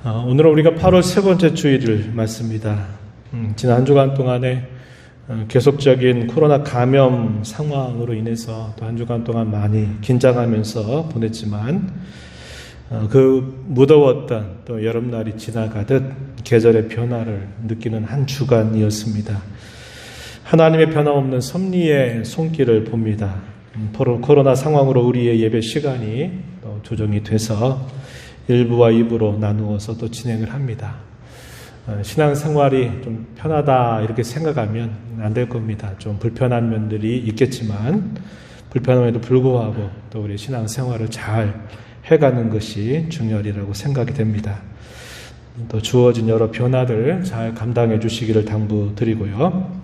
오늘은 우리가 8월 세 번째 주일을 맞습니다. 지난 한 주간 동안에 계속적인 코로나 감염 상황으로 인해서 또 한 주간 동안 많이 긴장하면서 보냈지만 그 무더웠던 또 여름날이 지나가듯 계절의 변화를 느끼는 한 주간이었습니다. 하나님의 변함없는 섭리의 손길을 봅니다. 코로나 상황으로 우리의 예배 시간이 또 조정이 돼서 1부와 2부로 나누어서 또 진행을 합니다. 신앙생활이 좀 편하다 이렇게 생각하면 안 될 겁니다. 좀 불편한 면들이 있겠지만 불편함에도 불구하고 또 우리 신앙생활을 잘 해가는 것이 중요하리라고 생각이 됩니다. 또 주어진 여러 변화들 잘 감당해 주시기를 당부드리고요.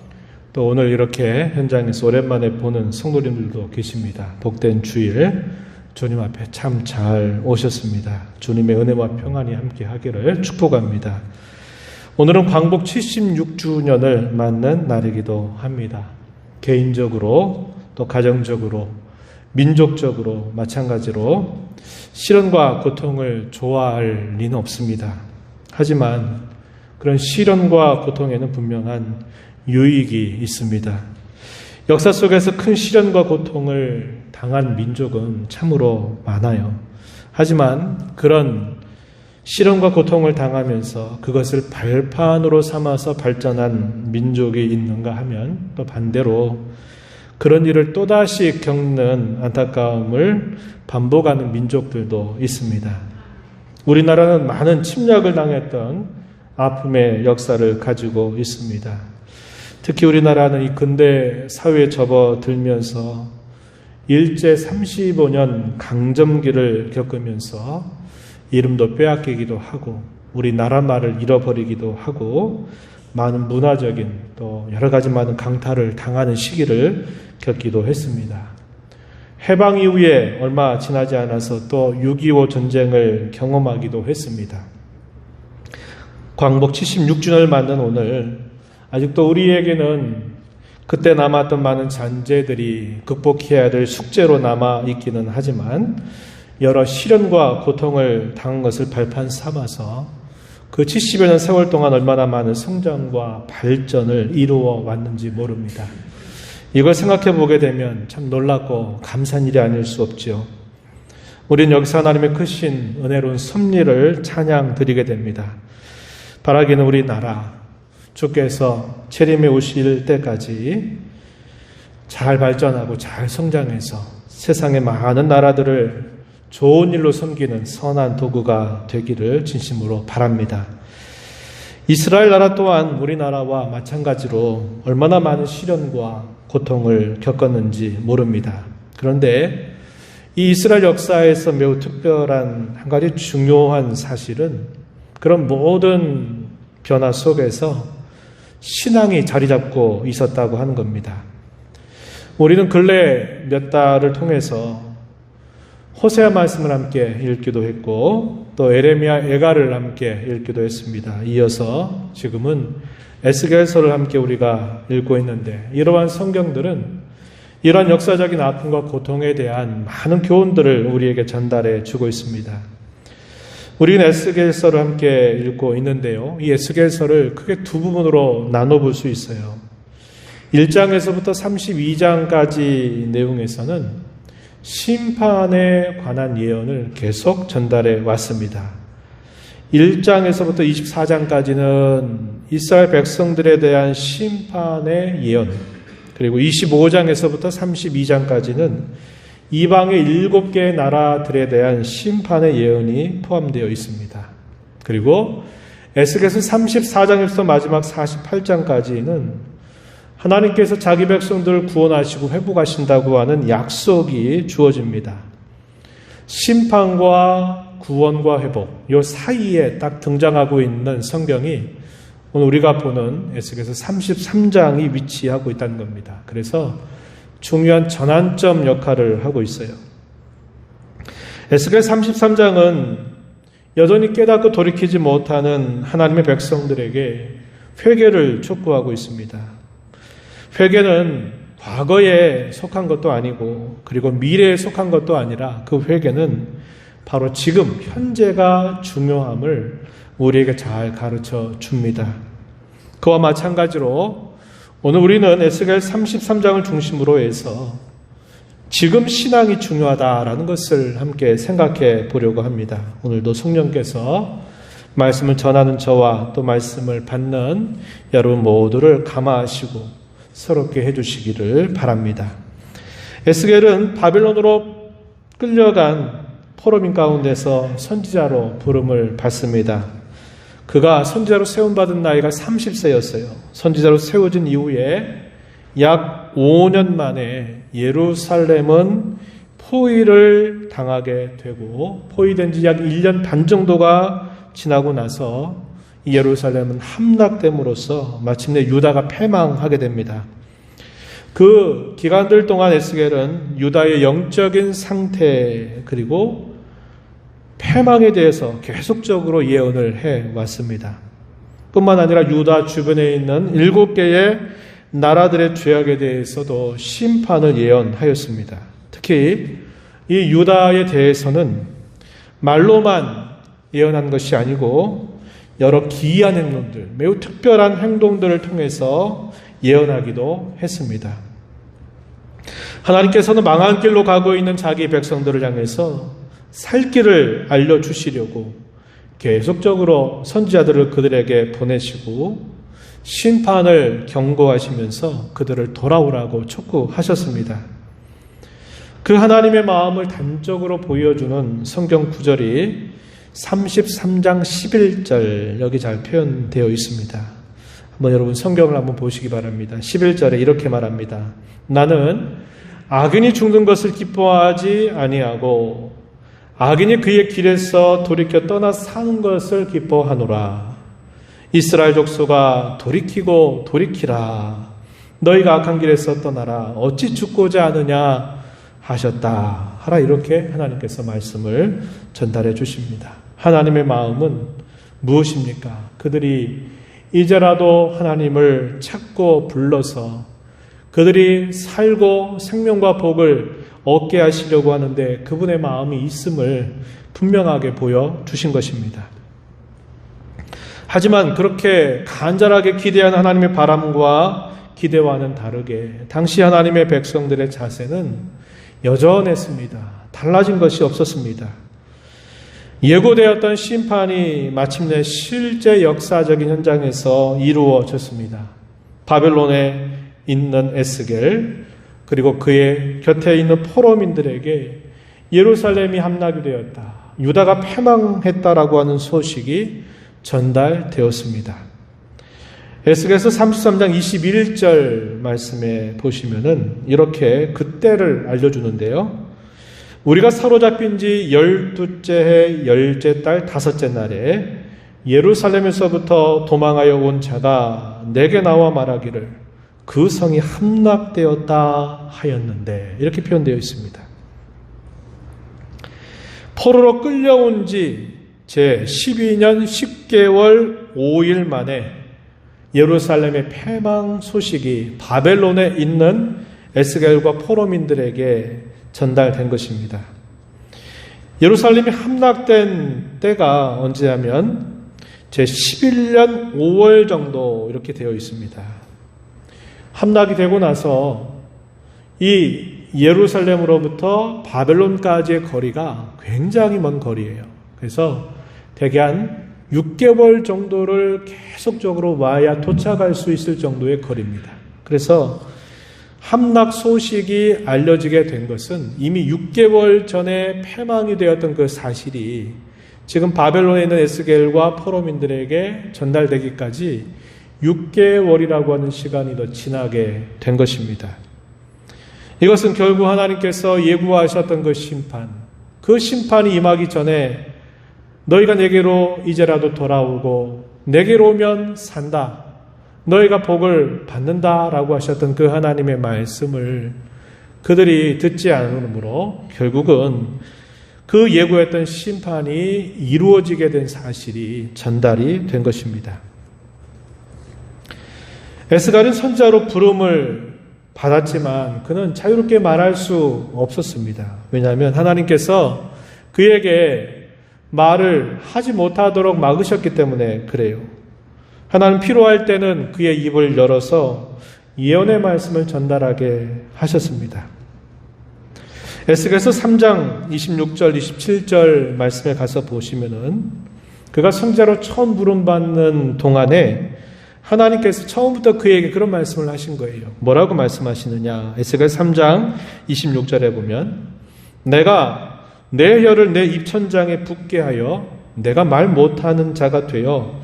또 오늘 이렇게 현장에서 오랜만에 보는 성도님들도 계십니다. 복된 주일 주님 앞에 참 잘 오셨습니다. 주님의 은혜와 평안이 함께 하기를 축복합니다. 오늘은 광복 76주년을 맞는 날이기도 합니다. 개인적으로 또 가정적으로 민족적으로 마찬가지로 시련과 고통을 좋아할 리는 없습니다. 하지만 그런 시련과 고통에는 분명한 유익이 있습니다. 역사 속에서 큰 시련과 고통을 당한 민족은 참으로 많아요. 하지만 그런 시련과 고통을 당하면서 그것을 발판으로 삼아서 발전한 민족이 있는가 하면 또 반대로 그런 일을 또다시 겪는 안타까움을 반복하는 민족들도 있습니다. 우리나라는 많은 침략을 당했던 아픔의 역사를 가지고 있습니다. 특히 우리나라는 이 근대 사회에 접어들면서 일제 35년 강점기를 겪으면서 이름도 빼앗기기도 하고 우리나라 말을 잃어버리기도 하고 많은 문화적인 또 여러 가지 많은 강탈을 당하는 시기를 겪기도 했습니다. 해방 이후에 얼마 지나지 않아서 또 6.25 전쟁을 경험하기도 했습니다. 광복 76주년을 맞는 오늘 아직도 우리에게는 그때 남았던 많은 잔재들이 극복해야 될 숙제로 남아 있기는 하지만 여러 시련과 고통을 당한 것을 발판 삼아서 그 70여 년 세월 동안 얼마나 많은 성장과 발전을 이루어 왔는지 모릅니다. 이걸 생각해 보게 되면 참 놀랍고 감사한 일이 아닐 수 없죠. 우리는 여기서 하나님의 크신 은혜로운 섭리를 찬양 드리게 됩니다. 바라기는 우리나라 주께서 재림에 오실 때까지 잘 발전하고 잘 성장해서 세상의 많은 나라들을 좋은 일로 섬기는 선한 도구가 되기를 진심으로 바랍니다. 이스라엘 나라 또한 우리나라와 마찬가지로 얼마나 많은 시련과 고통을 겪었는지 모릅니다. 그런데 이 이스라엘 역사에서 매우 특별한 한 가지 중요한 사실은 그런 모든 변화 속에서 신앙이 자리 잡고 있었다고 하는 겁니다. 우리는 근래 몇 달을 통해서 호세아 말씀을 함께 읽기도 했고 또 에레미야 애가를 함께 읽기도 했습니다. 이어서 지금은 에스겔서를 함께 우리가 읽고 있는데 이러한 성경들은 이러한 역사적인 아픔과 고통에 대한 많은 교훈들을 우리에게 전달해 주고 있습니다. 우리는 에스겔서를 함께 읽고 있는데요. 이 에스겔서를 크게 두 부분으로 나눠볼 수 있어요. 1장에서부터 32장까지 내용에서는 심판에 관한 예언을 계속 전달해 왔습니다. 1장에서부터 24장까지는 이스라엘 백성들에 대한 심판의 예언, 그리고 25장에서부터 32장까지는 이방의 7개의 나라들에 대한 심판의 예언이 포함되어 있습니다. 그리고 에스겔서 34장에서 마지막 48장까지는 하나님께서 자기 백성들을 구원하시고 회복하신다고 하는 약속이 주어집니다. 심판과 구원과 회복, 이 사이에 딱 등장하고 있는 성경이 오늘 우리가 보는 에스겔서 33장이 위치하고 있다는 겁니다. 그래서 중요한 전환점 역할을 하고 있어요. 에스겔 33장은 여전히 깨닫고 돌이키지 못하는 하나님의 백성들에게 회개를 촉구하고 있습니다. 회개는 과거에 속한 것도 아니고 그리고 미래에 속한 것도 아니라 그 회개는 바로 지금 현재가 중요함을 우리에게 잘 가르쳐 줍니다. 그와 마찬가지로 오늘 우리는 에스겔 33장을 중심으로 해서 지금 신앙이 중요하다라는 것을 함께 생각해 보려고 합니다. 오늘도 성령께서 말씀을 전하는 저와 또 말씀을 받는 여러분 모두를 감화하시고 새롭게 해주시기를 바랍니다. 에스겔은 바벨론으로 끌려간 포로민 가운데서 선지자로 부름을 받습니다. 그가 선지자로 세움받은 나이가 30세였어요. 선지자로 세워진 이후에 약 5년 만에 예루살렘은 포위를 당하게 되고 포위된 지 약 1년 반 정도가 지나고 나서 예루살렘은 함락됨으로써 마침내 유다가 패망하게 됩니다. 그 기간들 동안 에스겔은 유다의 영적인 상태 그리고 패망에 대해서 계속적으로 예언을 해왔습니다. 뿐만 아니라 유다 주변에 있는 7개의 나라들의 죄악에 대해서도 심판을 예언하였습니다. 특히 이 유다에 대해서는 말로만 예언한 것이 아니고 여러 기이한 행동들, 매우 특별한 행동들을 통해서 예언하기도 했습니다. 하나님께서는 망한 길로 가고 있는 자기 백성들을 향해서 살 길을 알려주시려고 계속적으로 선지자들을 그들에게 보내시고 심판을 경고하시면서 그들을 돌아오라고 촉구하셨습니다. 그 하나님의 마음을 단적으로 보여주는 성경 구절이 33장 11절 여기 잘 표현되어 있습니다. 한번 여러분 성경을 한번 보시기 바랍니다. 11절에 이렇게 말합니다. 나는 악인이 죽는 것을 기뻐하지 아니하고 악인이 그의 길에서 돌이켜 떠나 사는 것을 기뻐하노라. 이스라엘 족속아 돌이키고 돌이키라. 너희가 악한 길에서 떠나라. 어찌 죽고자 하느냐 하셨다 하라. 이렇게 하나님께서 말씀을 전달해 주십니다. 하나님의 마음은 무엇입니까? 그들이 이제라도 하나님을 찾고 불러서 그들이 살고 생명과 복을 얻게 하시려고 하는데 그분의 마음이 있음을 분명하게 보여주신 것입니다. 하지만 그렇게 간절하게 기대한 하나님의 바람과 기대와는 다르게 당시 하나님의 백성들의 자세는 여전했습니다. 달라진 것이 없었습니다. 예고되었던 심판이 마침내 실제 역사적인 현장에서 이루어졌습니다. 바벨론에 있는 에스겔 그리고 그의 곁에 있는 포로민들에게 예루살렘이 함락이 되었다. 유다가 패망했다라고 하는 소식이 전달되었습니다. 에스겔서 33장 21절 말씀에 보시면은 이렇게 그때를 알려주는데요. 우리가 사로잡힌 지 12째 해 10째 달 5째 날에 예루살렘에서부터 도망하여 온 자가 내게 나와 말하기를 그 성이 함락되었다 하였는데 이렇게 표현되어 있습니다. 포로로 끌려온 지 제 12년 10개월 5일 만에 예루살렘의 패망 소식이 바벨론에 있는 에스겔과 포로민들에게 전달된 것입니다. 예루살렘이 함락된 때가 언제냐면 제 11년 5월 정도 이렇게 되어 있습니다. 함락이 되고 나서 이 예루살렘으로부터 바벨론까지의 거리가 굉장히 먼 거리예요. 그래서 대개 한 6개월 정도를 계속적으로 와야 도착할 수 있을 정도의 거리입니다. 그래서 함락 소식이 알려지게 된 것은 이미 6개월 전에 패망이 되었던 그 사실이 지금 바벨론에 있는 에스겔과 포로민들에게 전달되기까지 6개월이라고 하는 시간이 더 지나게 된 것입니다. 이것은 결국 하나님께서 예고하셨던 그 심판이 임하기 전에 너희가 내게로 이제라도 돌아오고 내게로 오면 산다. 너희가 복을 받는다라고 하셨던 그 하나님의 말씀을 그들이 듣지 않으므로 결국은 그 예고했던 심판이 이루어지게 된 사실이 전달이 된 것입니다. 에스겔은 선지자로 부름을 받았지만 그는 자유롭게 말할 수 없었습니다. 왜냐하면 하나님께서 그에게 말을 하지 못하도록 막으셨기 때문에 그래요. 하나님 필요할 때는 그의 입을 열어서 예언의 말씀을 전달하게 하셨습니다. 에스겔서 3장 26절, 27절 말씀에 가서 보시면은 그가 선지자로 처음 부름받는 동안에 하나님께서 처음부터 그에게 그런 말씀을 하신 거예요. 뭐라고 말씀하시느냐? 에스겔 3장 26절에 보면 내가 내 혀를 내 입천장에 붙게 하여 내가 말 못하는 자가 되어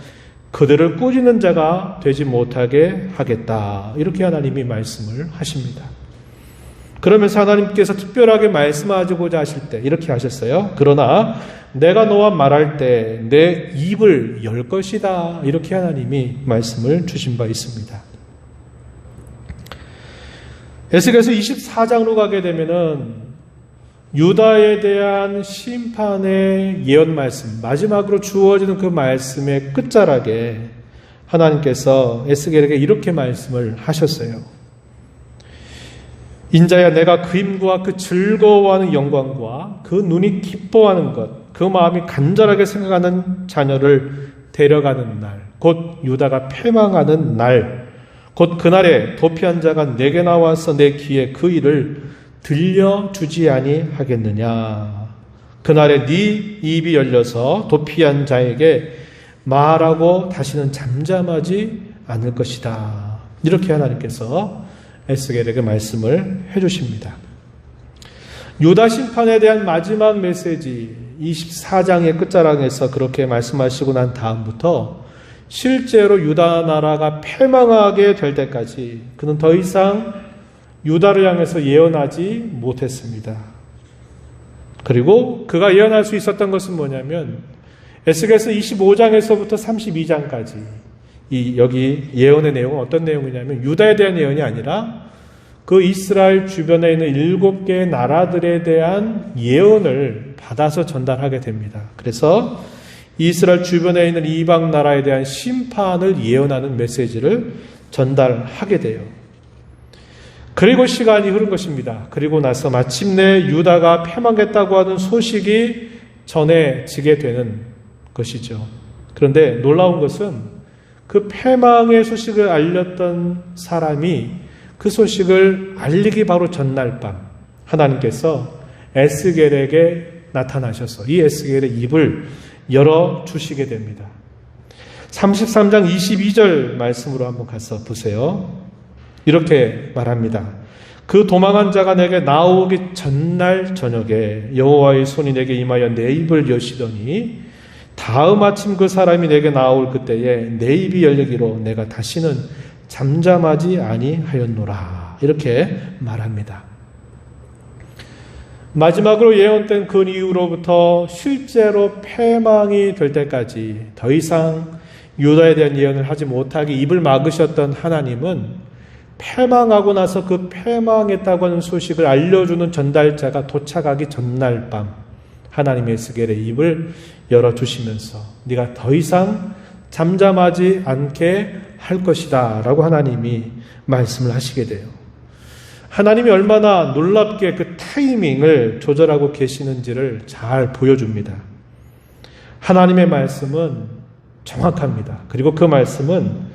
그들을 꾸짖는 자가 되지 못하게 하겠다. 이렇게 하나님이 말씀을 하십니다. 그러면서 하나님께서 특별하게 말씀하고자 하실 때 이렇게 하셨어요. 그러나 내가 너와 말할 때 내 입을 열 것이다. 이렇게 하나님이 말씀을 주신 바 있습니다. 에스겔서 24장으로 가게 되면은 유다에 대한 심판의 예언 말씀, 마지막으로 주어지는 그 말씀의 끝자락에 하나님께서 에스겔에게 이렇게 말씀을 하셨어요. 인자야, 내가 그 힘과 그 즐거워하는 영광과 그 눈이 기뻐하는 것, 그 마음이 간절하게 생각하는 자녀를 데려가는 날, 곧 유다가 패망하는 날, 곧 그날에 도피한 자가 내게 나와서 내 귀에 그 일을 들려주지 아니하겠느냐. 그날에 네 입이 열려서 도피한 자에게 말하고 다시는 잠잠하지 않을 것이다. 이렇게 하나님께서 에스겔에게 말씀을 해주십니다. 유다 심판에 대한 마지막 메시지 24장의 끝자락에서 그렇게 말씀하시고 난 다음부터 실제로 유다 나라가 패망하게 될 때까지 그는 더 이상 유다를 향해서 예언하지 못했습니다. 그리고 그가 예언할 수 있었던 것은 뭐냐면 에스겔서 25장에서부터 32장까지 여기 예언의 내용은 어떤 내용이냐면 유다에 대한 예언이 아니라 그 이스라엘 주변에 있는 7개의 나라들에 대한 예언을 받아서 전달하게 됩니다. 그래서 이스라엘 주변에 있는 이방 나라에 대한 심판을 예언하는 메시지를 전달하게 돼요. 그리고 시간이 흐른 것입니다. 그리고 나서 마침내 유다가 패망했다고 하는 소식이 전해지게 되는 것이죠. 그런데 놀라운 것은 그 패망의 소식을 알렸던 사람이 그 소식을 알리기 바로 전날 밤 하나님께서 에스겔에게 나타나셔서 이 에스겔의 입을 열어주시게 됩니다. 33장 22절 말씀으로 한번 가서 보세요. 이렇게 말합니다. 그 도망한 자가 내게 나오기 전날 저녁에 여호와의 손이 내게 임하여 내 입을 여시더니 다음 아침 그 사람이 내게 나올 그때에 내 입이 열리기로 내가 다시는 잠잠하지 아니하였노라. 이렇게 말합니다. 마지막으로 예언된 그 이후로부터 실제로 패망이 될 때까지 더 이상 유다에 대한 예언을 하지 못하게 입을 막으셨던 하나님은 패망하고 나서 그 패망했다고 하는 소식을 알려주는 전달자가 도착하기 전날 밤 하나님의 에스겔의 입을 열어주시면서 네가 더 이상 잠잠하지 않게 할 것이다 라고 하나님이 말씀을 하시게 돼요. 하나님이 얼마나 놀랍게 그 타이밍을 조절하고 계시는지를 잘 보여줍니다. 하나님의 말씀은 정확합니다. 그리고 그 말씀은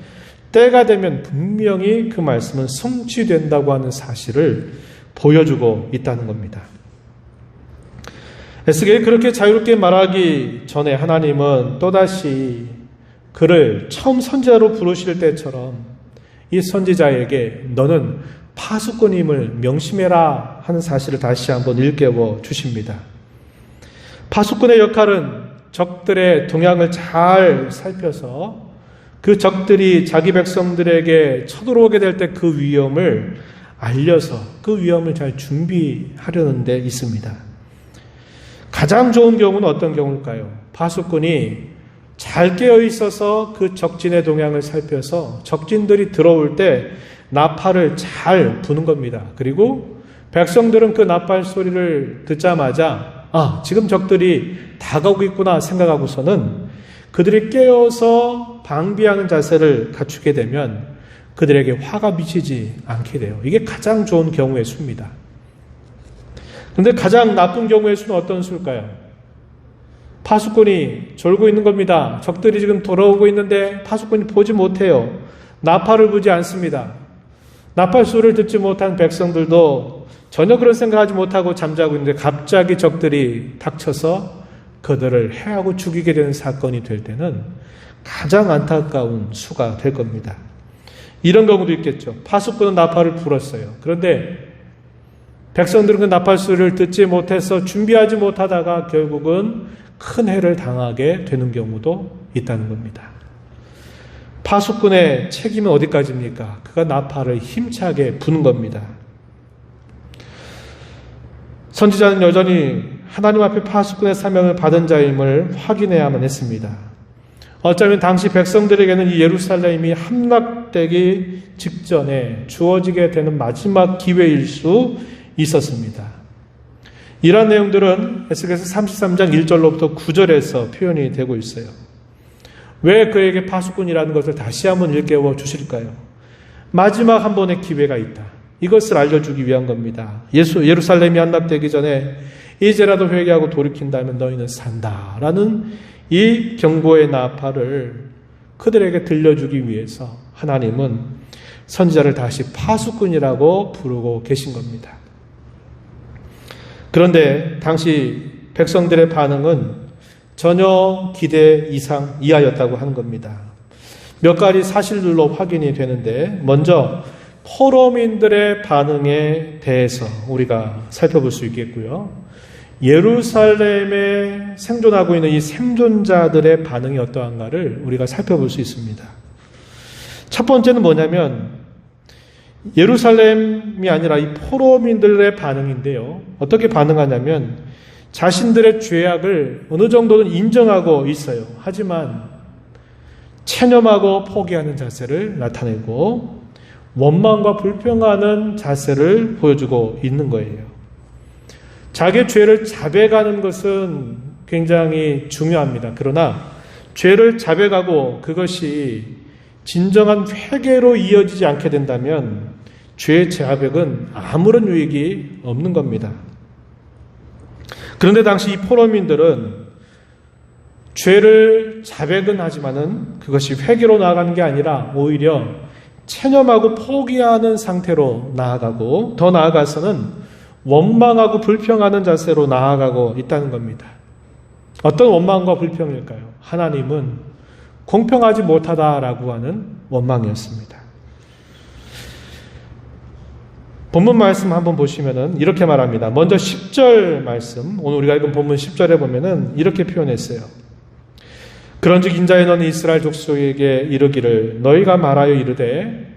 때가 되면 분명히 그 말씀은 성취된다고 하는 사실을 보여주고 있다는 겁니다. 에스겔이 그렇게 자유롭게 말하기 전에 하나님은 또다시 그를 처음 선지자로 부르실 때처럼 이 선지자에게 너는 파수꾼임을 명심해라 하는 사실을 다시 한번 일깨워 주십니다. 파수꾼의 역할은 적들의 동향을 잘 살펴서 그 적들이 자기 백성들에게 쳐들어오게 될 때 그 위험을 알려서 그 위험을 잘 준비하려는 데 있습니다. 가장 좋은 경우는 어떤 경우일까요? 파수꾼이 잘 깨어 있어서 그 적진의 동향을 살펴서 적진들이 들어올 때 나팔을 잘 부는 겁니다. 그리고 백성들은 그 나팔 소리를 듣자마자 지금 적들이 다가오고 있구나 생각하고서는 그들이 깨어서 방비하는 자세를 갖추게 되면 그들에게 화가 미치지 않게 돼요. 이게 가장 좋은 경우의 수입니다. 그런데 가장 나쁜 경우의 수는 어떤 수일까요? 파수꾼이 졸고 있는 겁니다. 적들이 지금 돌아오고 있는데 파수꾼이 보지 못해요. 나팔을 부지 않습니다. 나팔 소리를 듣지 못한 백성들도 전혀 그런 생각하지 못하고 잠자고 있는데 갑자기 적들이 닥쳐서 그들을 해하고 죽이게 되는 사건이 될 때는 가장 안타까운 수가 될 겁니다. 이런 경우도 있겠죠. 파수꾼은 나팔을 불었어요. 그런데 백성들은 그 나팔 소리를 듣지 못해서 준비하지 못하다가 결국은 큰 해를 당하게 되는 경우도 있다는 겁니다. 파수꾼의 책임은 어디까지입니까? 그가 나팔을 힘차게 부는 겁니다. 선지자는 여전히 하나님 앞에 파수꾼의 사명을 받은 자임을 확인해야만 했습니다. 어쩌면 당시 백성들에게는 이 예루살렘이 함락되기 직전에 주어지게 되는 마지막 기회일 수 있었습니다. 이러한 내용들은 에스겔서 33장 1절로부터 9절에서 표현이 되고 있어요. 왜 그에게 파수꾼이라는 것을 다시 한번 일깨워 주실까요? 마지막 한 번의 기회가 있다. 이것을 알려주기 위한 겁니다. 예루살렘이 함락되기 전에 이제라도 회개하고 돌이킨다면 너희는 산다라는 이 경고의 나팔을 그들에게 들려주기 위해서 하나님은 선지자를 다시 파수꾼이라고 부르고 계신 겁니다. 그런데 당시 백성들의 반응은 전혀 기대 이하였다고 하는 겁니다. 몇 가지 사실들로 확인이 되는데 먼저 포로민들의 반응에 대해서 우리가 살펴볼 수 있겠고요. 예루살렘에 생존하고 있는 이 생존자들의 반응이 어떠한가를 우리가 살펴볼 수 있습니다. 첫 번째는 뭐냐면 예루살렘이 아니라 이 포로민들의 반응인데요. 어떻게 반응하냐면 자신들의 죄악을 어느 정도는 인정하고 있어요. 하지만 체념하고 포기하는 자세를 나타내고 원망과 불평하는 자세를 보여주고 있는 거예요. 자기의 죄를 자백하는 것은 굉장히 중요합니다. 그러나 죄를 자백하고 그것이 진정한 회개로 이어지지 않게 된다면 죄의 자백은 아무런 유익이 없는 겁니다. 그런데 당시 이 포로민들은 죄를 자백은 하지만은 그것이 회개로 나아가는 게 아니라 오히려 체념하고 포기하는 상태로 나아가고 더 나아가서는 원망하고 불평하는 자세로 나아가고 있다는 겁니다. 어떤 원망과 불평일까요? 하나님은 공평하지 못하다라고 하는 원망이었습니다. 본문 말씀 한번 보시면은 이렇게 말합니다. 먼저 10절 말씀, 오늘 우리가 읽은 본문 10절에 보면은 이렇게 표현했어요. 그런즉 인자에 너는 이스라엘 족속에게 이르기를 너희가 말하여 이르되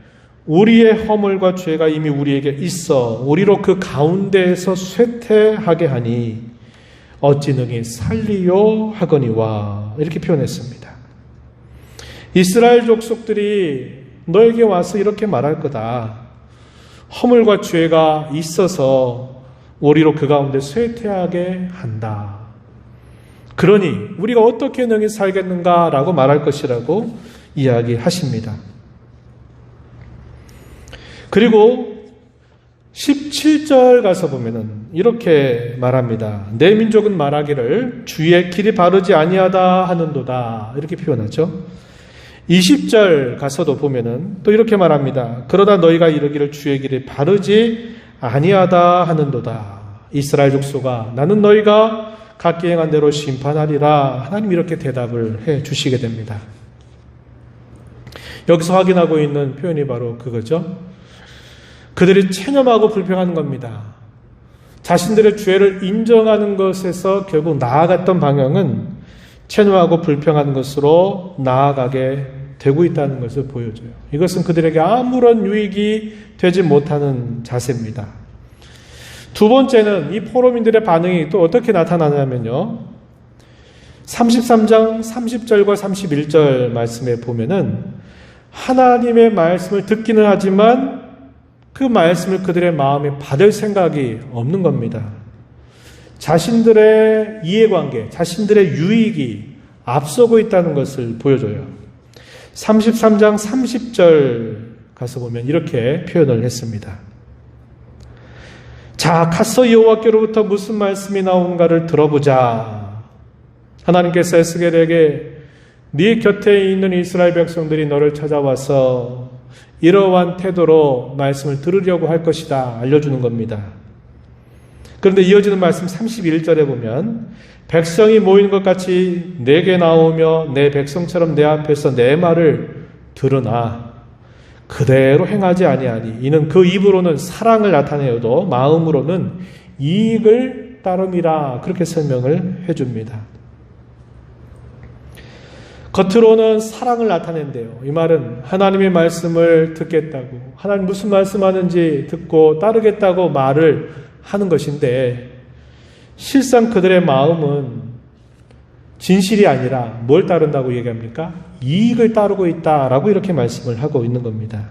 우리의 허물과 죄가 이미 우리에게 있어 우리로 그 가운데에서 쇠퇴하게 하니 어찌 능히 살리요 하거니와 이렇게 표현했습니다. 이스라엘 족속들이 너에게 와서 이렇게 말할 거다. 허물과 죄가 있어서 우리로 그 가운데 쇠퇴하게 한다. 그러니 우리가 어떻게 능히 살겠는가라고 말할 것이라고 이야기하십니다. 그리고 17절 가서 보면은 이렇게 말합니다. 내 민족은 말하기를 주의 길이 바르지 아니하다 하는도다. 이렇게 표현하죠. 20절 가서도 보면은 또 이렇게 말합니다. 그러다 너희가 이르기를 주의 길이 바르지 아니하다 하는도다. 이스라엘 족속아 나는 너희가 각기 행한 대로 심판하리라. 하나님 이렇게 대답을 해 주시게 됩니다. 여기서 확인하고 있는 표현이 바로 그거죠. 그들이 체념하고 불평하는 겁니다. 자신들의 죄를 인정하는 것에서 결국 나아갔던 방향은 체념하고 불평하는 것으로 나아가게 되고 있다는 것을 보여줘요. 이것은 그들에게 아무런 유익이 되지 못하는 자세입니다. 두 번째는 이 포로민들의 반응이 또 어떻게 나타나냐면요. 33장 30절과 31절 말씀에 보면은 하나님의 말씀을 듣기는 하지만 그 말씀을 그들의 마음에 받을 생각이 없는 겁니다. 자신들의 이해관계, 자신들의 유익이 앞서고 있다는 것을 보여줘요. 33장 30절 가서 보면 이렇게 표현을 했습니다. 자, 가서 여호와께로부터 무슨 말씀이 나오는가를 들어보자. 하나님께서 에스겔에게 네 곁에 있는 이스라엘 백성들이 너를 찾아와서 이러한 태도로 말씀을 들으려고 할 것이다 알려주는 겁니다. 그런데 이어지는 말씀 31절에 보면 백성이 모이는 것 같이 내게 나오며 내 백성처럼 내 앞에서 내 말을 들으나 그대로 행하지 아니하니 이는 그 입으로는 사랑을 나타내어도 마음으로는 이익을 따름이라 그렇게 설명을 해줍니다. 겉으로는 사랑을 나타낸대요. 이 말은 하나님의 말씀을 듣겠다고 하나님 무슨 말씀하는지 듣고 따르겠다고 말을 하는 것인데 실상 그들의 마음은 진실이 아니라 뭘 따른다고 얘기합니까? 이익을 따르고 있다라고 이렇게 말씀을 하고 있는 겁니다.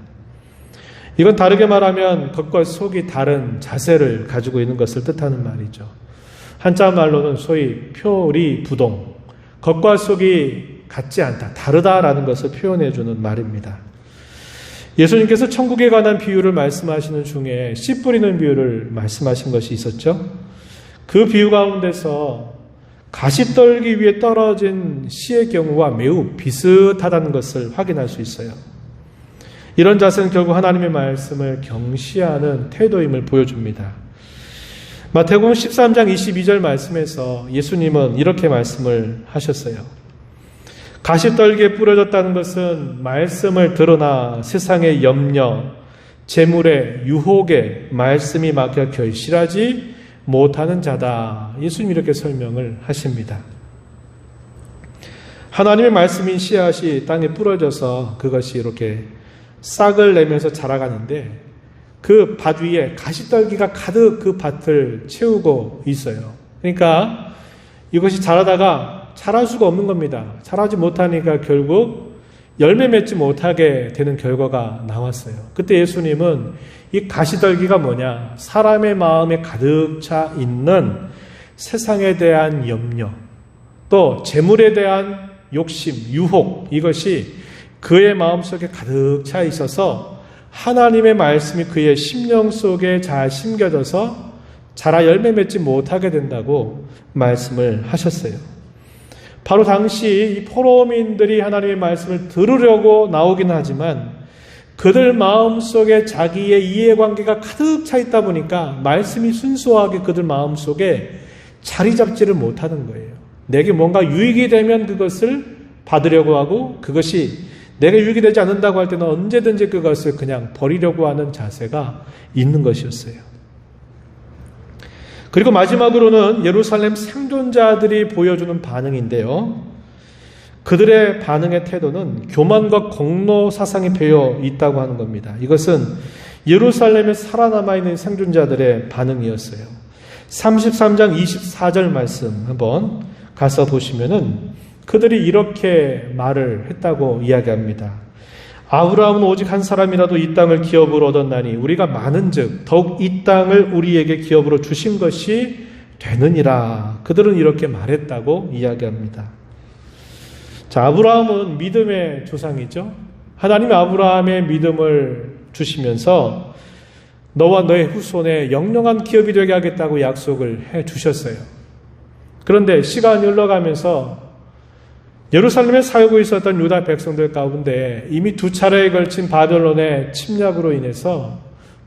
이건 다르게 말하면 겉과 속이 다른 자세를 가지고 있는 것을 뜻하는 말이죠. 한자 말로는 소위 표리부동, 겉과 속이 같지 않다, 다르다라는 것을 표현해주는 말입니다. 예수님께서 천국에 관한 비유를 말씀하시는 중에 씨 뿌리는 비유를 말씀하신 것이 있었죠. 그 비유 가운데서 가시떨기 위에 떨어진 씨의 경우와 매우 비슷하다는 것을 확인할 수 있어요. 이런 자세는 결국 하나님의 말씀을 경시하는 태도임을 보여줍니다. 마태복음 13장 22절 말씀에서 예수님은 이렇게 말씀을 하셨어요. 가시떨기에 뿌려졌다는 것은 말씀을 들으나 세상의 염려, 재물의 유혹에 말씀이 막혀 결실하지 못하는 자다. 예수님이 이렇게 설명을 하십니다. 하나님의 말씀인 씨앗이 땅에 뿌려져서 그것이 이렇게 싹을 내면서 자라가는데 그 밭 위에 가시떨기가 가득 그 밭을 채우고 있어요. 그러니까 이것이 자라다가 자랄 수가 없는 겁니다. 자라지 못하니까 결국 열매 맺지 못하게 되는 결과가 나왔어요. 그때 예수님은 이 가시떨기가 뭐냐? 사람의 마음에 가득 차 있는 세상에 대한 염려, 또 재물에 대한 욕심, 유혹, 이것이 그의 마음속에 가득 차 있어서 하나님의 말씀이 그의 심령 속에 잘 심겨져서 자라 열매 맺지 못하게 된다고 말씀을 하셨어요. 바로 당시 이 포로민들이 하나님의 말씀을 들으려고 나오긴 하지만 그들 마음속에 자기의 이해관계가 가득 차 있다 보니까 말씀이 순수하게 그들 마음속에 자리 잡지를 못하는 거예요. 내게 뭔가 유익이 되면 그것을 받으려고 하고 그것이 내가 유익이 되지 않는다고 할 때는 언제든지 그것을 그냥 버리려고 하는 자세가 있는 것이었어요. 그리고 마지막으로는 예루살렘 생존자들이 보여주는 반응인데요. 그들의 반응의 태도는 교만과 공로 사상이 배어 있다고 하는 겁니다. 이것은 예루살렘에 살아남아 있는 생존자들의 반응이었어요. 33장 24절 말씀 한번 가서 보시면은 그들이 이렇게 말을 했다고 이야기합니다. 아브라함은 오직 한 사람이라도 이 땅을 기업으로 얻었나니 우리가 많은즉 더욱 이 땅을 우리에게 기업으로 주신 것이 되느니라. 그들은 이렇게 말했다고 이야기합니다. 자, 아브라함은 믿음의 조상이죠. 하나님이 아브라함의 믿음을 주시면서 너와 너의 후손에 영영한 기업이 되게 하겠다고 약속을 해 주셨어요. 그런데 시간이 흘러가면서 예루살렘에 살고 있었던 유다 백성들 가운데 이미 2차례에 걸친 바벨론의 침략으로 인해서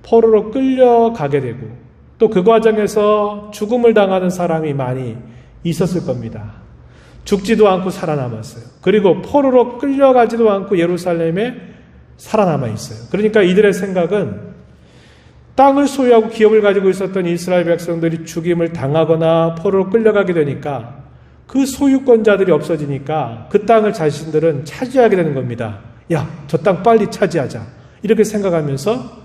포로로 끌려가게 되고 또 그 과정에서 죽음을 당하는 사람이 많이 있었을 겁니다. 죽지도 않고 살아남았어요. 그리고 포로로 끌려가지도 않고 예루살렘에 살아남아 있어요. 그러니까 이들의 생각은 땅을 소유하고 기업을 가지고 있었던 이스라엘 백성들이 죽임을 당하거나 포로로 끌려가게 되니까 그 소유권자들이 없어지니까 그 땅을 자신들은 차지하게 되는 겁니다. 야, 저 땅 빨리 차지하자. 이렇게 생각하면서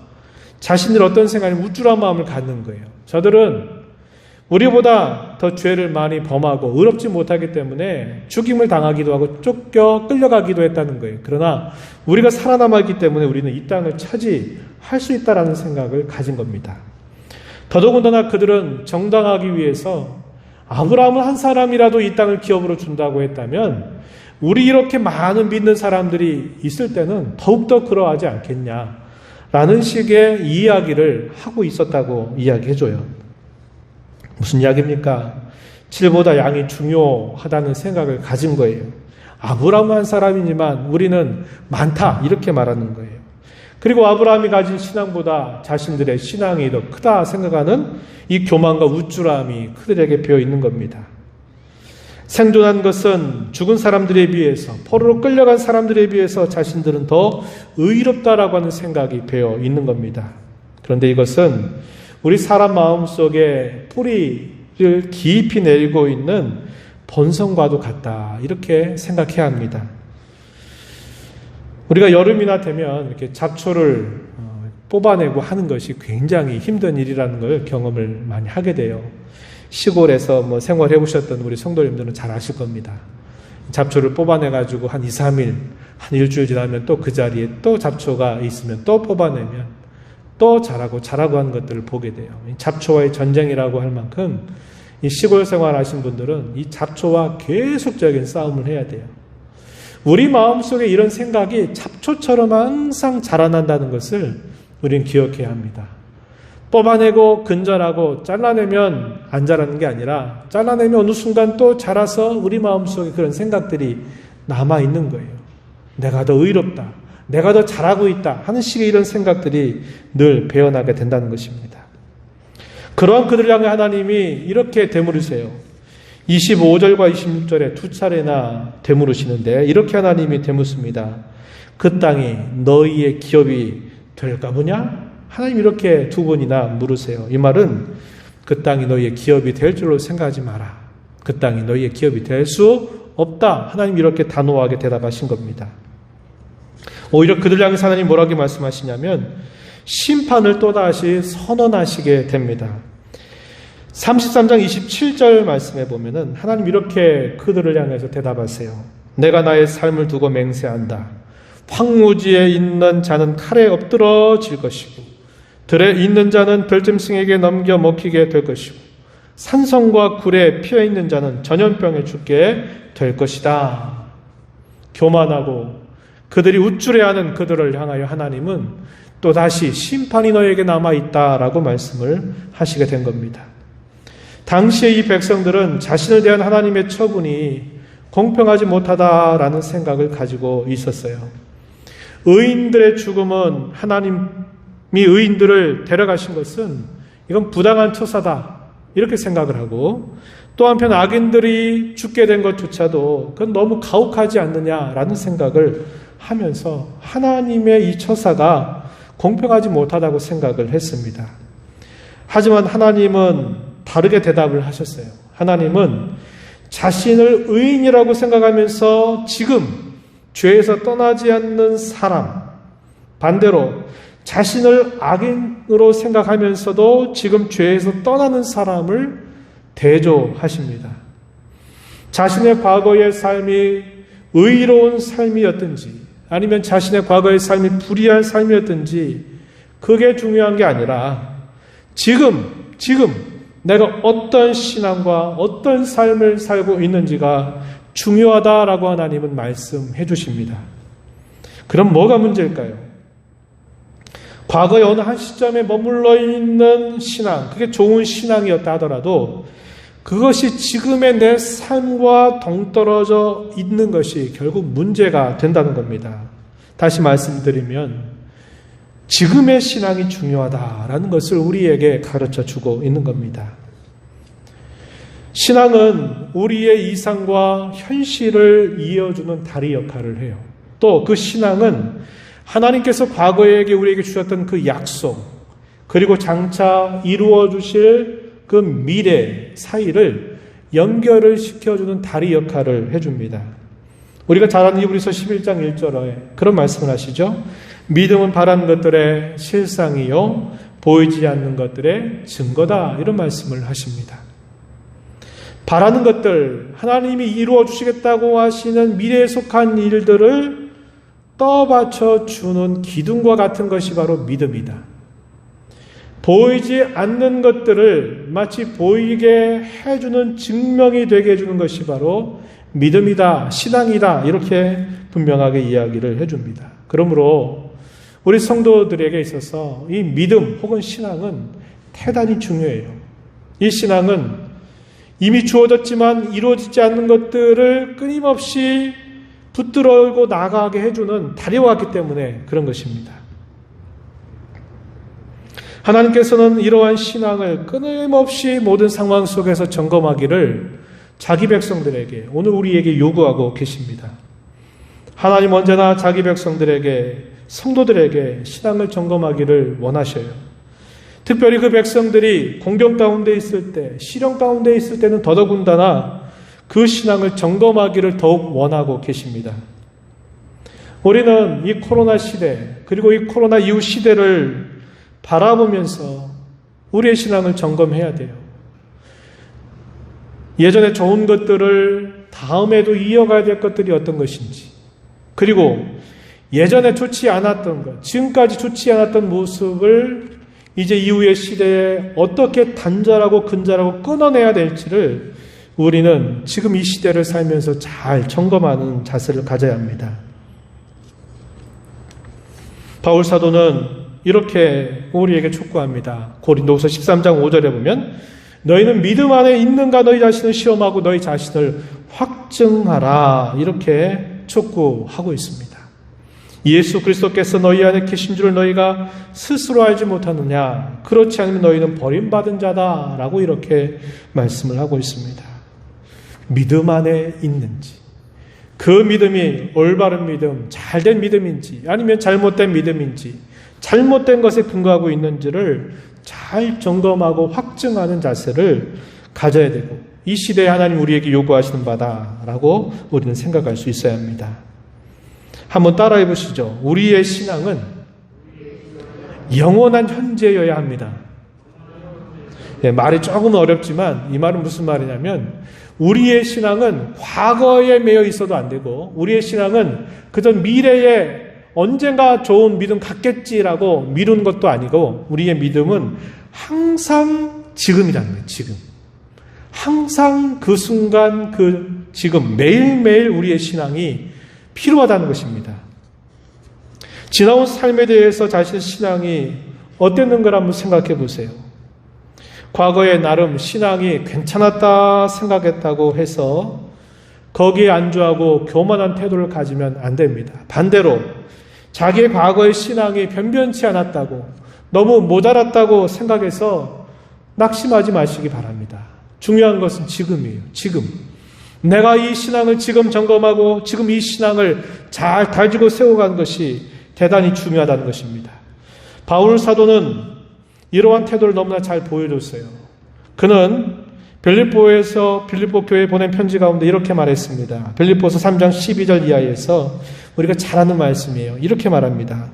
자신들 어떤 생각이면 우쭐한 마음을 갖는 거예요. 저들은 우리보다 더 죄를 많이 범하고 의롭지 못하기 때문에 죽임을 당하기도 하고 쫓겨 끌려가기도 했다는 거예요. 그러나 우리가 살아남았기 때문에 우리는 이 땅을 차지할 수 있다는 생각을 가진 겁니다. 더더군다나 그들은 정당하기 위해서 아브라함은 한 사람이라도 이 땅을 기업으로 준다고 했다면 우리 이렇게 많은 믿는 사람들이 있을 때는 더욱더 그러하지 않겠냐라는 식의 이야기를 하고 있었다고 이야기해줘요. 무슨 이야기입니까? 질보다 양이 중요하다는 생각을 가진 거예요. 아브라함은 한 사람이지만 우리는 많다 이렇게 말하는 거예요. 그리고 아브라함이 가진 신앙보다 자신들의 신앙이 더 크다 생각하는 이 교만과 우쭐함이 그들에게 배어 있는 겁니다. 생존한 것은 죽은 사람들에 비해서, 포로로 끌려간 사람들에 비해서 자신들은 더 의롭다라고 하는 생각이 배어 있는 겁니다. 그런데 이것은 우리 사람 마음속에 뿌리를 깊이 내리고 있는 본성과도 같다 이렇게 생각해야 합니다. 우리가 여름이나 되면 이렇게 잡초를 뽑아내고 하는 것이 굉장히 힘든 일이라는 걸 경험을 많이 하게 돼요. 시골에서 생활해 보셨던 우리 성도님들은 잘 아실 겁니다. 잡초를 뽑아내가지고 한 2, 3일, 한 일주일 지나면 또 그 자리에 또 잡초가 있으면 또 뽑아내면 또 자라고 하는 것들을 보게 돼요. 잡초와의 전쟁이라고 할 만큼 이 시골 생활 하신 분들은 이 잡초와 계속적인 싸움을 해야 돼요. 우리 마음속에 이런 생각이 잡초처럼 항상 자라난다는 것을 우리는 기억해야 합니다. 뽑아내고 근절하고 잘라내면 안 자라는 게 아니라 잘라내면 어느 순간 또 자라서 우리 마음속에 그런 생각들이 남아있는 거예요. 내가 더 의롭다, 내가 더 잘하고 있다 하는 식의 이런 생각들이 늘 배어나게 된다는 것입니다. 그러한 그들을 향해 하나님이 이렇게 되물으세요. 25절과 26절에 두 차례나 되물으시는데 이렇게 하나님이 되묻습니다. 그 땅이 너희의 기업이 될까 보냐? 하나님 이렇게 두 번이나 물으세요. 이 말은 그 땅이 너희의 기업이 될 줄로 생각하지 마라. 그 땅이 너희의 기업이 될 수 없다. 하나님 이렇게 단호하게 대답하신 겁니다. 오히려 그들 향해서 하나님 뭐라고 말씀하시냐면 심판을 또다시 선언하시게 됩니다. 33장 27절 말씀에 보면은 하나님 이렇게 그들을 향해서 대답하세요. 내가 나의 삶을 두고 맹세한다. 황무지에 있는 자는 칼에 엎드러질 것이고 들에 있는 자는 들짐승에게 넘겨 먹히게 될 것이고 산성과 굴에 피어 있는 자는 전염병에 죽게 될 것이다. 교만하고 그들이 우쭐해하는 그들을 향하여 하나님은 또다시 심판이 너에게 남아있다라고 말씀을 하시게 된 겁니다. 당시에 이 백성들은 자신을 대한 하나님의 처분이 공평하지 못하다라는 생각을 가지고 있었어요. 의인들의 죽음은 하나님이 의인들을 데려가신 것은 이건 부당한 처사다 이렇게 생각을 하고 또 한편 악인들이 죽게 된 것조차도 그건 너무 가혹하지 않느냐라는 생각을 하면서 하나님의 이 처사가 공평하지 못하다고 생각을 했습니다. 하지만 하나님은 다르게 대답을 하셨어요. 하나님은 자신을 의인이라고 생각하면서 지금 죄에서 떠나지 않는 사람, 반대로 자신을 악인으로 생각하면서도 지금 죄에서 떠나는 사람을 대조하십니다. 자신의 과거의 삶이 의로운 삶이었든지 아니면 자신의 과거의 삶이 불의한 삶이었든지 그게 중요한 게 아니라 지금 내가 어떤 신앙과 어떤 삶을 살고 있는지가 중요하다라고 하나님은 말씀해 주십니다. 그럼 뭐가 문제일까요? 과거의 어느 한 시점에 머물러 있는 신앙, 그게 좋은 신앙이었다 하더라도 그것이 지금의 내 삶과 동떨어져 있는 것이 결국 문제가 된다는 겁니다. 다시 말씀드리면 지금의 신앙이 중요하다라는 것을 우리에게 가르쳐 주고 있는 겁니다. 신앙은 우리의 이상과 현실을 이어주는 다리 역할을 해요. 또 그 신앙은 하나님께서 과거에 우리에게 주셨던 그 약속 그리고 장차 이루어 주실 그 미래 사이를 연결을 시켜주는 다리 역할을 해줍니다. 우리가 잘 아는 히브리서 11장 1절에 그런 말씀을 하시죠. 믿음은 바라는 것들의 실상이요 보이지 않는 것들의 증거다 이런 말씀을 하십니다. 바라는 것들, 하나님이 이루어 주시겠다고 하시는 미래에 속한 일들을 떠받쳐 주는 기둥과 같은 것이 바로 믿음이다. 보이지 않는 것들을 마치 보이게 해주는 증명이 되게 해주는 것이 바로 믿음이다, 신앙이다 이렇게 분명하게 이야기를 해줍니다. 그러므로 우리 성도들에게 있어서 이 믿음 혹은 신앙은 대단히 중요해요. 이 신앙은 이미 주어졌지만 이루어지지 않는 것들을 끊임없이 붙들고 나가게 해주는 다리와 같기 때문에 그런 것입니다. 하나님께서는 이러한 신앙을 끊임없이 모든 상황 속에서 점검하기를 자기 백성들에게, 오늘 우리에게 요구하고 계십니다. 하나님 언제나 자기 백성들에게, 성도들에게 신앙을 점검하기를 원하셔요. 특별히 그 백성들이 공경 가운데 있을 때, 시련 가운데 있을 때는 더더군다나 그 신앙을 점검하기를 더욱 원하고 계십니다. 우리는 이 코로나 시대, 그리고 이 코로나 이후 시대를 바라보면서 우리의 신앙을 점검해야 돼요. 예전에 좋은 것들을 다음에도 이어가야 될 것들이 어떤 것인지, 그리고 예전에 좋지 않았던 것, 지금까지 좋지 않았던 모습을 이제 이후의 시대에 어떻게 단절하고 근절하고 끊어내야 될지를 우리는 지금 이 시대를 살면서 잘 점검하는 자세를 가져야 합니다. 바울 사도는 이렇게 우리에게 촉구합니다. 고린도후서 13장 5절에 보면 너희는 믿음 안에 있는가 너희 자신을 시험하고 너희 자신을 확증하라, 이렇게 촉구하고 있습니다. 예수 그리스도께서 너희 안에 계신 줄을 너희가 스스로 알지 못하느냐? 그렇지 않으면 너희는 버림받은 자다, 라고 이렇게 말씀을 하고 있습니다. 믿음 안에 있는지, 그 믿음이 올바른 믿음, 잘된 믿음인지 아니면 잘못된 믿음인지, 잘못된 것에 근거하고 있는지를 잘 점검하고 확증하는 자세를 가져야 되고, 이 시대에 하나님 우리에게 요구하시는 바다라고 우리는 생각할 수 있어야 합니다. 한번 따라해 보시죠. 우리의 신앙은 영원한 현재여야 합니다. 네, 말이 조금 어렵지만 이 말은 무슨 말이냐면, 우리의 신앙은 과거에 매여 있어도 안 되고, 우리의 신앙은 그저 미래에 언젠가 좋은 믿음 갖겠지라고 미루는 것도 아니고, 우리의 믿음은 항상 지금이라는 거예요. 지금. 항상 그 순간, 그 지금, 매일매일 우리의 신앙이 필요하다는 것입니다. 지나온 삶에 대해서 자신의 신앙이 어땠는가를 한번 생각해 보세요. 과거에 나름 신앙이 괜찮았다 생각했다고 해서 거기에 안주하고 교만한 태도를 가지면 안 됩니다. 반대로 자기의 과거의 신앙이 변변치 않았다고, 너무 모자랐다고 생각해서 낙심하지 마시기 바랍니다. 중요한 것은 지금이에요. 지금. 내가 이 신앙을 지금 점검하고 지금 이 신앙을 잘 다지고 세워가는 것이 대단히 중요하다는 것입니다. 바울 사도는 이러한 태도를 너무나 잘 보여줬어요. 그는 빌립보 교회에 보낸 편지 가운데 이렇게 말했습니다. 빌립보서 3장 12절 이하에서 우리가 잘 아는 말씀이에요. 이렇게 말합니다.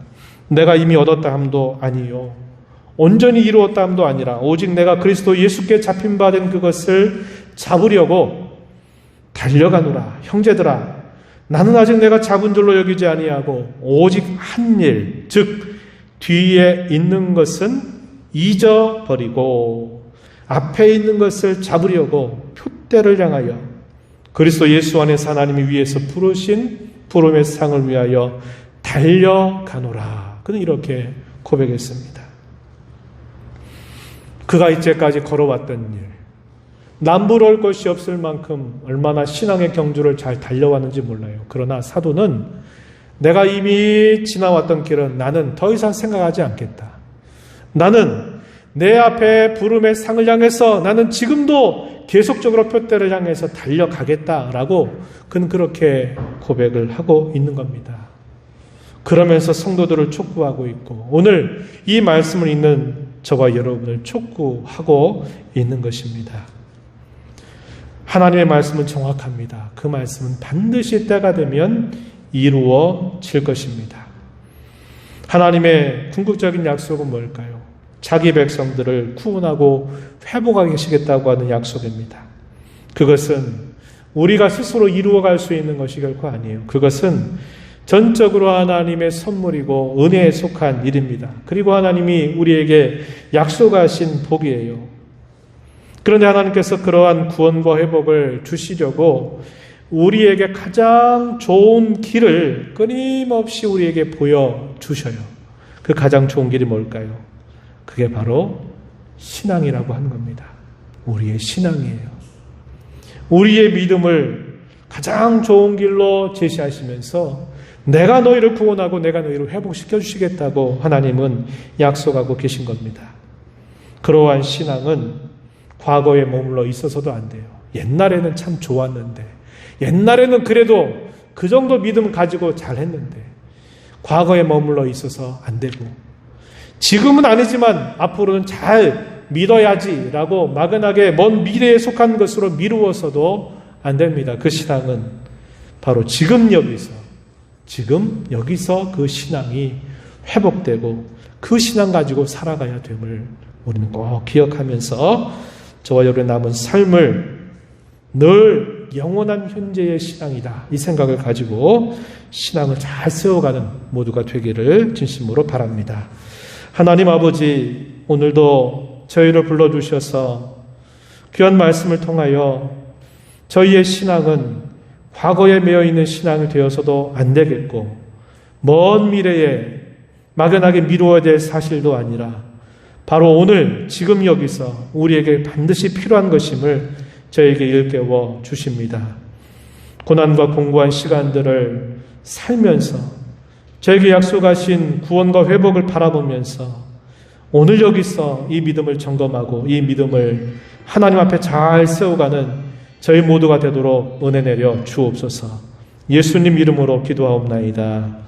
내가 이미 얻었다 함도 아니요, 온전히 이루었다 함도 아니라 오직 내가 그리스도 예수께 잡힌 바 된 그것을 잡으려고 달려가노라. 형제들아, 나는 아직 내가 잡은 줄로 여기지 아니하고 오직 한 일, 즉 뒤에 있는 것은 잊어버리고 앞에 있는 것을 잡으려고 표대를 향하여 그리스도 예수 안에서 하나님이 위에서 부르신 부름의 상을 위하여 달려가노라. 그는 이렇게 고백했습니다. 그가 이제까지 걸어왔던 일, 남부러울 것이 없을 만큼 얼마나 신앙의 경주를 잘 달려왔는지 몰라요. 그러나 사도는 내가 이미 지나왔던 길은 나는 더 이상 생각하지 않겠다. 나는 내 앞에 부름의 상을 향해서 나는 지금도 계속적으로 표대를 향해서 달려가겠다라고 그는 그렇게 고백을 하고 있는 겁니다. 그러면서 성도들을 촉구하고 있고, 오늘 이 말씀을 읽는 저와 여러분을 촉구하고 있는 것입니다. 하나님의 말씀은 정확합니다. 그 말씀은 반드시 때가 되면 이루어질 것입니다. 하나님의 궁극적인 약속은 뭘까요? 자기 백성들을 구원하고 회복하게 하시겠다고 하는 약속입니다. 그것은 우리가 스스로 이루어갈 수 있는 것이 결코 아니에요. 그것은 전적으로 하나님의 선물이고 은혜에 속한 일입니다. 그리고 하나님이 우리에게 약속하신 복이에요. 그런데 하나님께서 그러한 구원과 회복을 주시려고 우리에게 가장 좋은 길을 끊임없이 우리에게 보여주셔요. 그 가장 좋은 길이 뭘까요? 그게 바로 신앙이라고 하는 겁니다. 우리의 신앙이에요. 우리의 믿음을 가장 좋은 길로 제시하시면서 내가 너희를 구원하고 내가 너희를 회복시켜 주시겠다고 하나님은 약속하고 계신 겁니다. 그러한 신앙은 과거에 머물러 있어서도 안 돼요. 옛날에는 참 좋았는데, 옛날에는 그래도 그 정도 믿음 가지고 잘했는데, 과거에 머물러 있어서 안 되고, 지금은 아니지만 앞으로는 잘 믿어야지라고 막연하게 먼 미래에 속한 것으로 미루어서도 안 됩니다. 그 신앙은 바로 지금 여기서 그 신앙이 회복되고 그 신앙 가지고 살아가야 됨을 우리는 꼭 기억하면서 저와 여러분의 남은 삶을 늘 영원한 현재의 신앙이다, 이 생각을 가지고 신앙을 잘 세워가는 모두가 되기를 진심으로 바랍니다. 하나님 아버지, 오늘도 저희를 불러주셔서 귀한 말씀을 통하여 저희의 신앙은 과거에 매여있는 신앙이 되어서도 안 되겠고, 먼 미래에 막연하게 미루어야 될 사실도 아니라 바로 오늘 지금 여기서 우리에게 반드시 필요한 것임을 저에게 일깨워 주십니다. 고난과 공고한 시간들을 살면서 저에게 약속하신 구원과 회복을 바라보면서 오늘 여기서 이 믿음을 점검하고 이 믿음을 하나님 앞에 잘 세워가는 저희 모두가 되도록 은혜 내려 주옵소서. 예수님 이름으로 기도하옵나이다.